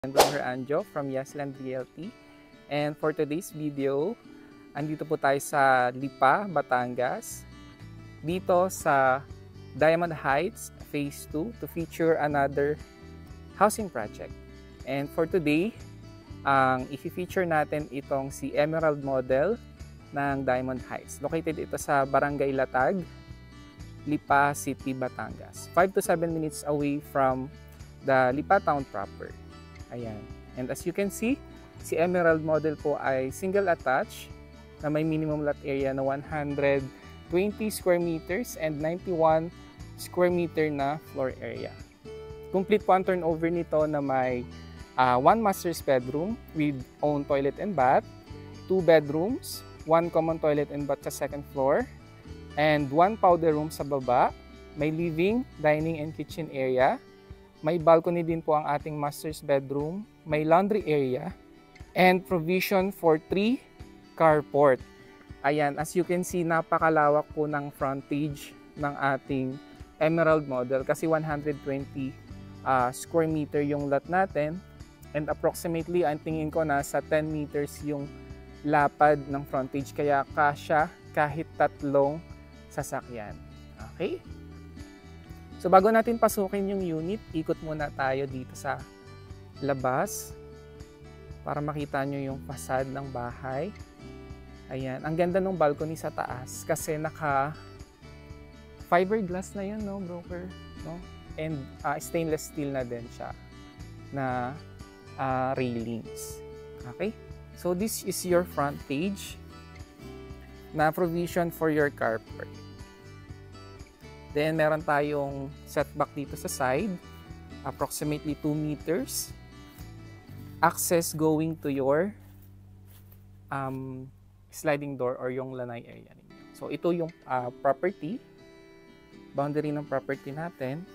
I'm Brother Anjo from Yesland Realty. And for today's video, andito po tayo sa Lipa, Batangas. Dito sa Diamond Heights Phase 2 to feature another housing project. And for today, ang i-feature natin itong si Emerald Model ng Diamond Heights. Located ito sa Barangay Latag, Lipa City, Batangas. 5 to 7 minutes away from the Lipa town proper. Ayan. And as you can see, si Emerald Model po ay single attached na may minimum lot area na 120 square meters and 91 square meter na floor area. Complete po ang turnover nito na may one master's bedroom with own toilet and bath, 2 bedrooms, 1 common toilet and bath sa second floor, and 1 powder room sa baba. May living, dining, and kitchen area. May balcony din po ang ating master's bedroom, may laundry area, and provision for 3 carport. Ayan, as you can see, napakalawak po ng frontage ng ating Emerald Model kasi 120 square meter yung lot natin, and approximately, ang tingin ko nasa 10 meters yung lapad ng frontage, kaya kasya kahit 3 sasakyan. Okay? So bago natin pasukin yung unit, ikot muna tayo dito sa labas para makita nyo yung facade ng bahay. Ayan, ang ganda ng balcony sa taas kasi naka fiberglass na yan, no, broker, no? And stainless steel na din siya na railings. Okay? So this is your front page na provision for your carport. Then, meron tayong setback dito sa side, approximately 2 meters. Access going to your sliding door or yung lanay area ninyo. So, ito yung property, boundary ng property natin.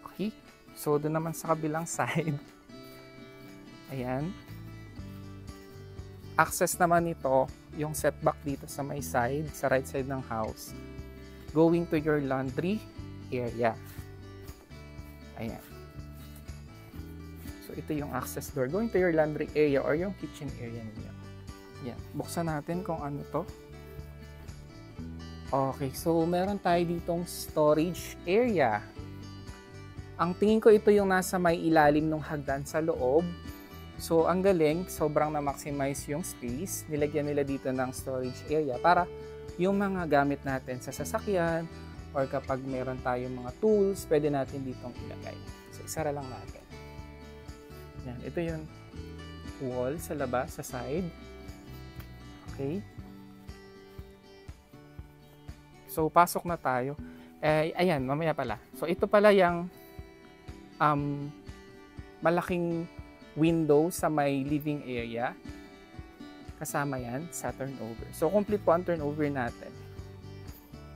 Okay. So, doon naman sa kabilang side. Ayan. Access naman ito, yung setback dito sa may side, sa right side ng house, going to your laundry area. Ayan. So, ito yung access door. Going to your laundry area or yung kitchen area niyo. Ayan. Buksan natin kung ano to. Okay. So, meron tayo ditong storage area. Ang tingin ko ito yung nasa may ilalim ng hagdan sa loob. So, ang galing. Sobrang na-maximize yung space. Nilagyan nila dito ng storage area para yung mga gamit natin sa sasakyan or kapag meron tayong mga tools, pwede natin ditong ilagay. So, isara lang natin. Yan. Ito yung wall sa labas, sa side. Okay. So, pasok na tayo. Ayan, mamaya pala. So, ito pala yung malaking window sa may living area. Kasama yan sa turnover. So, complete po ang turnover natin.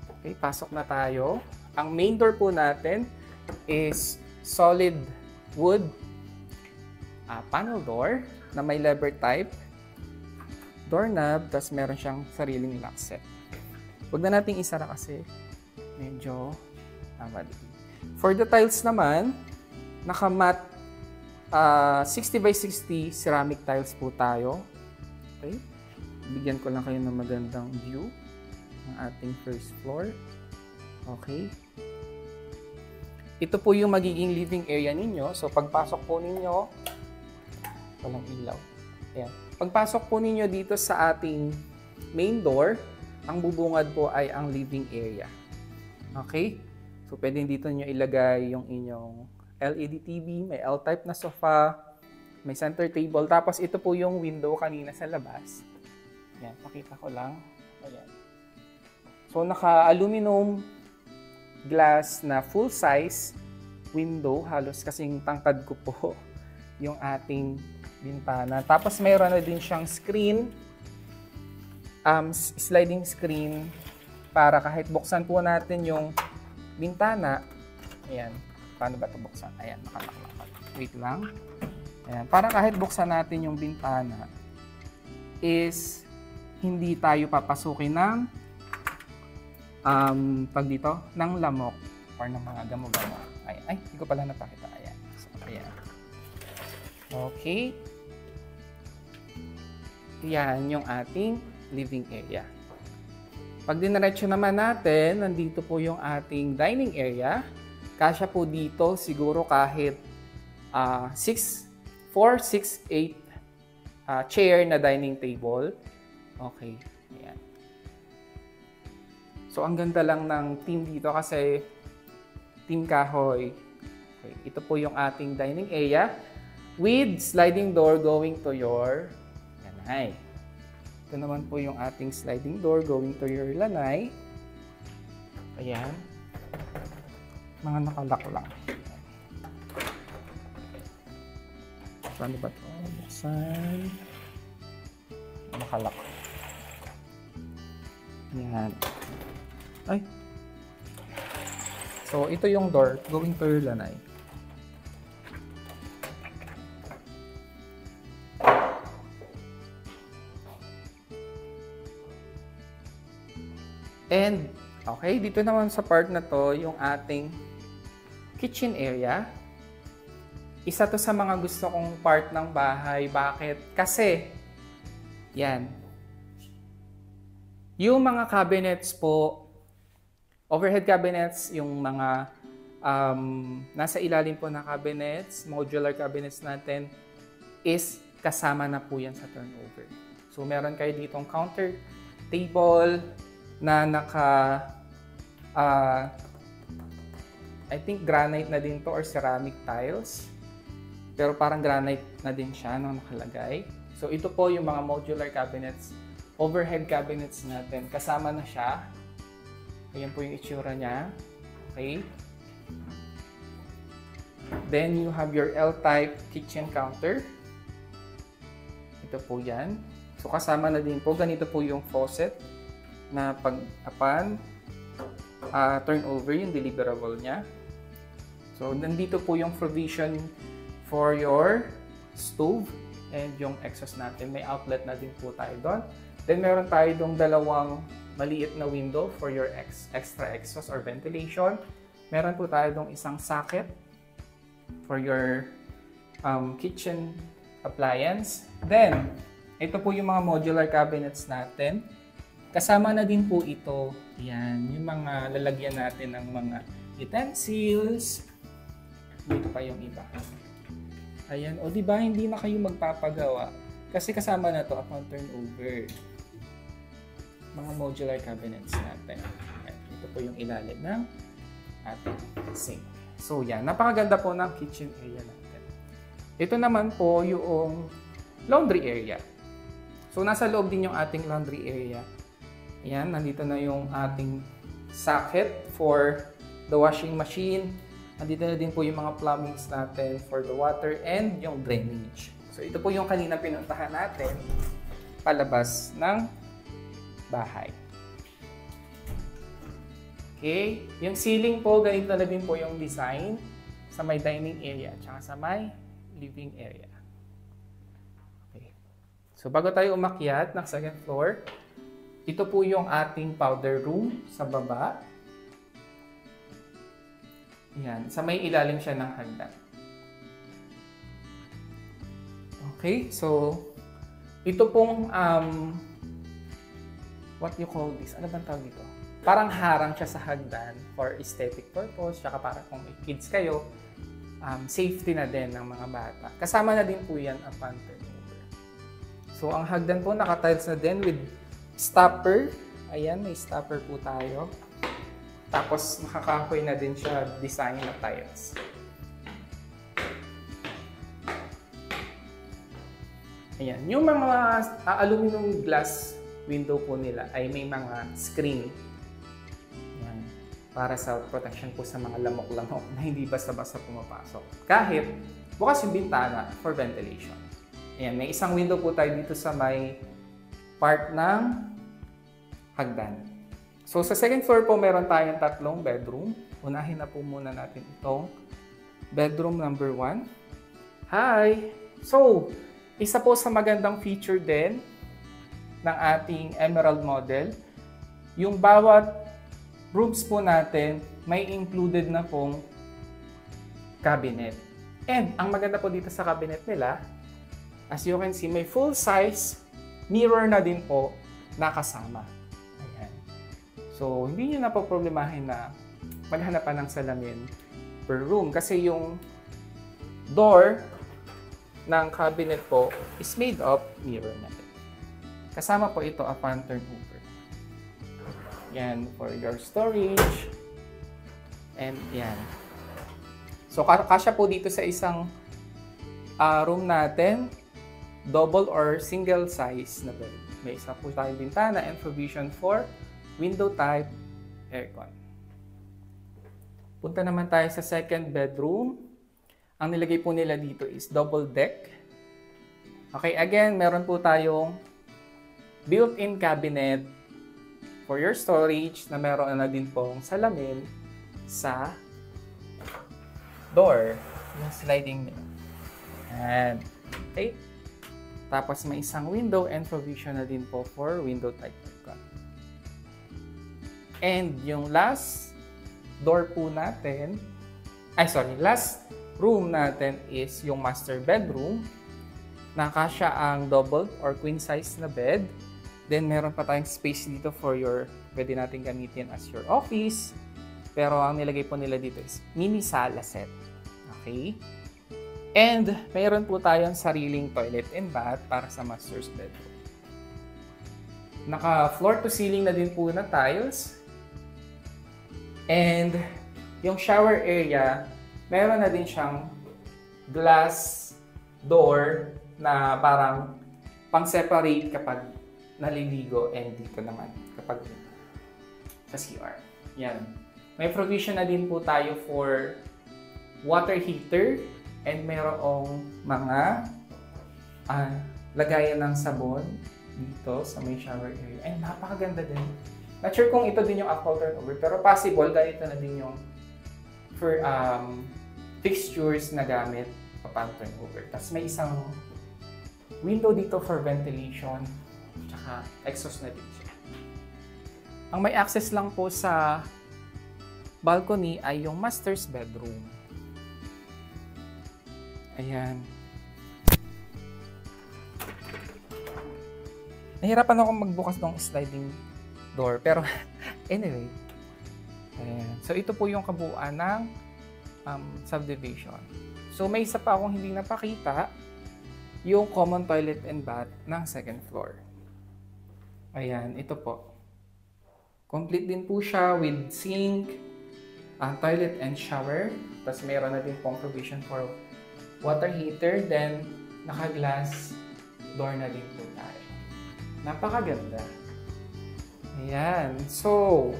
Okay, pasok na tayo. Ang main door po natin is solid wood panel door na may lever type, doorknob, tapos meron siyang sariling lock set. Huwag na nating isara kasi medyo mali. For the tiles naman, naka-matte 60 by 60 ceramic tiles po tayo. Okay. Bigyan ko lang kayo ng magandang view ng ating first floor. Okay. Ito po yung magiging living area ninyo. So, pagpasok po ninyo, walang ilaw. Ayan. Pagpasok po ninyo dito sa ating main door, ang bubungad po ay ang living area. Okay. So, pwedeng dito nyo ilagay yung inyong LED TV, may L-type na sofa, may center table. Tapos ito po yung window kanina sa labas. Yan, pakita ko lang. Ayan. So, naka-aluminum glass na full size window. Halos kasing tangkad ko po yung ating bintana. Tapos mayroon na din siyang screen. Sliding screen para kahit buksan po natin yung bintana. Ayan. Paano ba ito buksan? Ayan, nakalaklakad. Wait lang. Ayan, para kahit buksan natin yung bintana is hindi tayo papasukin ng pag dito, ng lamok or ng mga gamo-gamo. Ay, hindi ko pala napakita. Ayan. So, ayan. Okay. Yan yung ating living area. Pag diniretso naman natin, nandito po yung ating dining area. Kasya po dito siguro kahit 4, 6, 8 chair na dining table. Okay. Ayan. So, ang ganda lang ng team dito kasi Team Kahoy. Okay. Ito po yung ating dining area with sliding door going to your lanay. Ito naman po yung ating sliding door going to your lanay. Ayan. Mga nakalak lang. Paano ba ito? Buksan. Nakalak. Ayan. Ay. So, ito yung door going to your lanay. And, okay, dito naman sa part na to, yung ating kitchen area. Isa to sa mga gusto kong part ng bahay. Bakit? Kasi, yan. Yung mga cabinets po, overhead cabinets, yung mga nasa ilalim po na cabinets, modular cabinets natin, is kasama na po yan sa turnover. So, meron kayo ditong counter table, na I think granite na din to or ceramic tiles. Pero parang granite na din siya no, nakalagay. So ito po yung mga modular cabinets, overhead cabinets natin. Kasama na siya. Ayan po yung itsura niya. Okay. Then you have your L-type kitchen counter. Ito po yan. So kasama na din po. Ganito po yung faucet na pag-apan, turnover yung deliverable niya. So, nandito po yung provision for your stove and yung exhaust natin. May outlet na din po tayo doon. Then, meron tayo dong dalawang maliit na window for your extra exhaust or ventilation. Meron po tayo dong isang socket for your kitchen appliance. Then, ito po yung mga modular cabinets natin. Kasama na din po ito, yan, yung mga lalagyan natin ng mga utensils. Dito pa yung iba. Ayan, o diba hindi na kayo magpapagawa kasi kasama na to upon turnover. Mga modular cabinets natin. Ayan, ito po yung ilalim ng ating sink. So yan, napakaganda po ng kitchen area natin. Ito naman po yung laundry area. So nasa loob din yung ating laundry area. Ayan, nandito na yung ating socket for the washing machine. Nandito na din po yung mga plumbings natin for the water and yung drainage. So ito po yung kanina pinuntahan natin palabas ng bahay. Okay, yung ceiling po, ganito na din po yung design sa may dining area at sa may living area. Okay. So bago tayo umakyat ng second floor, ito po yung ating powder room sa baba. Yan, sa may ilalim siya ng hagdan. Okay, so ito pong what you call this? Ano bang tawag dito? Parang harang siya sa hagdan for aesthetic purpose, tsaka para kung may kids kayo, safety na din ng mga bata. Kasama na din po yan upon turnover. So ang hagdan po naka-tiles na din with stopper. Ayan, may stopper po tayo. Tapos nakakahoy na din siya design na tiles. Ayan, yung mga aluminum glass window po nila ay may mga screen. Ayan, para sa protection po sa mga lamok-lamok na hindi basta-basta pumapasok. Kahit bukas yung bintana for ventilation. Ayan, may isang window po tayo dito sa may part ng hagdan. So sa second floor po meron tayong 3 bedroom. Unahin na po muna natin itong bedroom number 1. Hi! So, isa po sa magandang feature din ng ating Emerald model, yung bawat rooms po natin may included na pong cabinet. And ang maganda po dito sa cabinet nila, as you can see, may full-size mirror na din po nakasama. Ayan. So, hindi nyo na po problemahin na maghanap pa ng salamin per room. Kasi yung door ng cabinet po is made of mirror na din. Kasama po ito upon turnover. Yan, for your storage. And yan. So, kasya po dito sa isang room natin, double or single size na bed. May isa po tayong bintana and provision for window type aircon. Punta naman tayo sa second bedroom. Ang nilagay po nila dito is double deck. Okay, again, meron po tayong built-in cabinet for your storage na meron na din pong salamin sa door, yung sliding mirror. And, okay. Tapos may isang window and provision na din po for window type aircon. And yung last door po natin, last room natin is yung master bedroom. Nakasya ang double or queen size na bed. Then meron pa tayong space dito for your, pwede natin gamitin as your office. Pero ang nilagay po nila dito is mini sala set. Okay? And mayroon po tayong sariling toilet and bath para sa master's bedroom. Naka floor to ceiling na din po na tiles. And yung shower area, meron na din siyang glass door na parang pang-separate kapag naliligo, and dito naman kapag sa CR. Yan. May provision na din po tayo for water heater and mayroong mga lagayan ng sabon dito sa may shower area. And napakaganda din. Not sure kung ito din yung actual turnover, pero possible ganito na din yung for fixtures na gamit upon turnover. Tapos may isang window dito for ventilation. Tsaka exhaust na din siya. Ang may access lang po sa balcony ay yung master's bedroom. Ayan. Nahirapan ako magbukas ng sliding door. Pero anyway. Ayan. So ito po yung kabuuan ng subdivision. So may isa pa akong hindi napakita. Yung common toilet and bath ng second floor. Ayan, ito po. Complete din po siya with sink, toilet and shower. Tapos mayroon na din pong provision for water heater. Then, naka-glass door na din po tayo. Napakaganda. Ayan. So,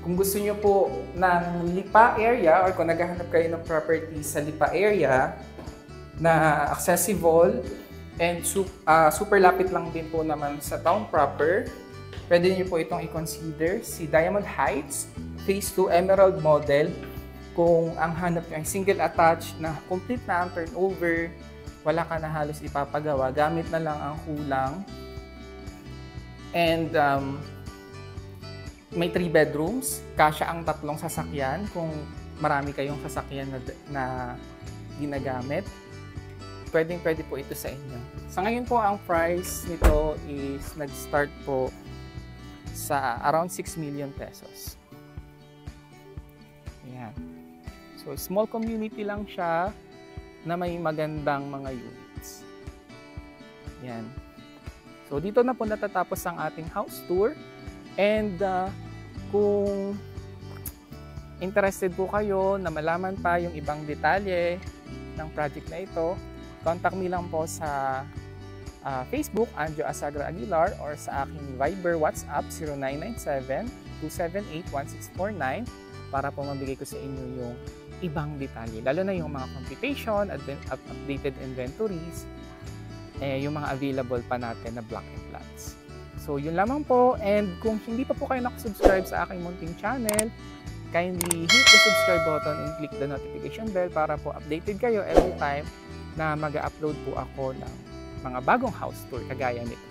kung gusto nyo po ng Lipa area or kung naghahanap kayo ng property sa Lipa area na accessible and super lapit lang din po naman sa town proper, pwede niyo po itong i-consider si Diamond Heights Phase 2 Emerald Model. Kung ang hanap nyo ay single attached na complete na ang turnover, wala ka na halos ipapagawa, gamit na lang ang kulang. And may 3 bedrooms, kasya ang 3 sasakyan kung marami kayong sasakyan na ginagamit. Pwede po ito sa inyo. Sa ngayon po, ang price nito is nag-start po sa around 6 million pesos. Ayan. So, small community lang siya na may magandang mga units. Ayan. So, dito na po natatapos ang ating house tour. And kung interested po kayo na malaman pa yung ibang detalye ng project na ito, contact me lang po sa Facebook, Anjo Asagra Aguilar, or sa aking Viber WhatsApp 0997-278-1649 para po mabigay ko sa inyo yung ibang detalye. Lalo na yung mga computation, updated inventories, yung mga available pa natin na block and plots. So, yun lamang po. And kung hindi pa po kayo nakasubscribe sa aking munting channel, kindly hit the subscribe button and click the notification bell para po updated kayo every time na mag-upload po ako ng mga bagong house tour kagaya nito.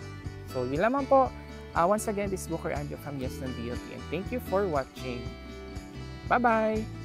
So, yun lamang po. Once again, this is Booker Anjo from Yes ng DLT, and thank you for watching. Bye-bye!